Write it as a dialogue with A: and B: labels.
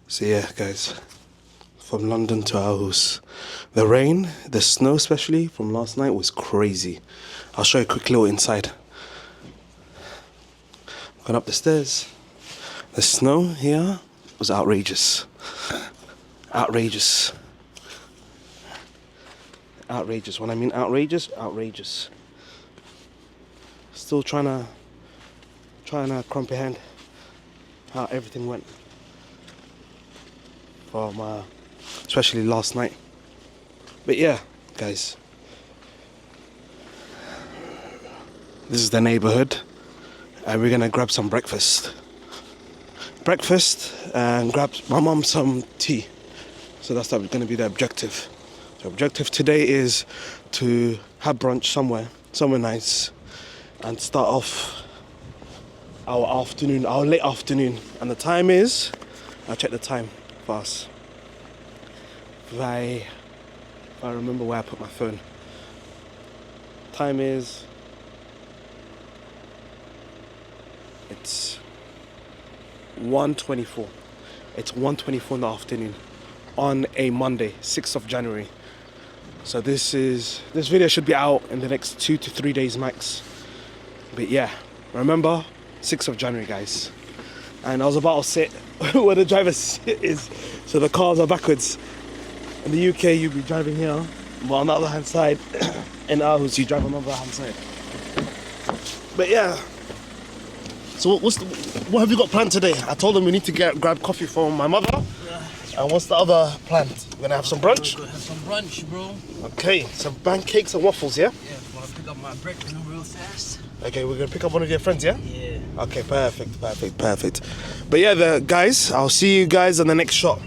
A: So yeah, guys, from London to Aarhus, the rain, the snow especially from last night was crazy. I'll show you a quick little inside. Gone up the stairs. The snow here was outrageous. Outrageous. Outrageous. When I mean outrageous, outrageous. Still trying to comprehend how everything went. From especially last night. But yeah, guys, this is the neighborhood and we're gonna grab some breakfast and grab my mum some tea. So that's gonna be the objective. The objective today is to have brunch somewhere nice, and start off our late afternoon. And the time is, I'll check the time fast. If I remember where I put my phone. Time is, it's 1:24. It's 1:24 in the afternoon on a Monday, 6th of January. So this video should be out in the next 2 to 3 days max. But yeah, remember 6th of January, guys. And I was about to sit where the driver's seat is, so the cars are backwards. In the UK, you'll be driving here, but on the other hand side, in Aarhus, you drive on the other hand side. But yeah, so what have you got planned today? I told them we need to grab coffee from my mother. Yeah. And what's the other plan? We're gonna have some brunch?
B: We're gonna have some brunch, bro.
A: Okay, some pancakes and waffles, yeah?
B: Yeah, wanna pick up my breakfast real fast?
A: Okay, we're gonna pick up one of your friends, yeah?
B: Yeah.
A: Okay, perfect. But yeah, guys, I'll see you guys on the next shot.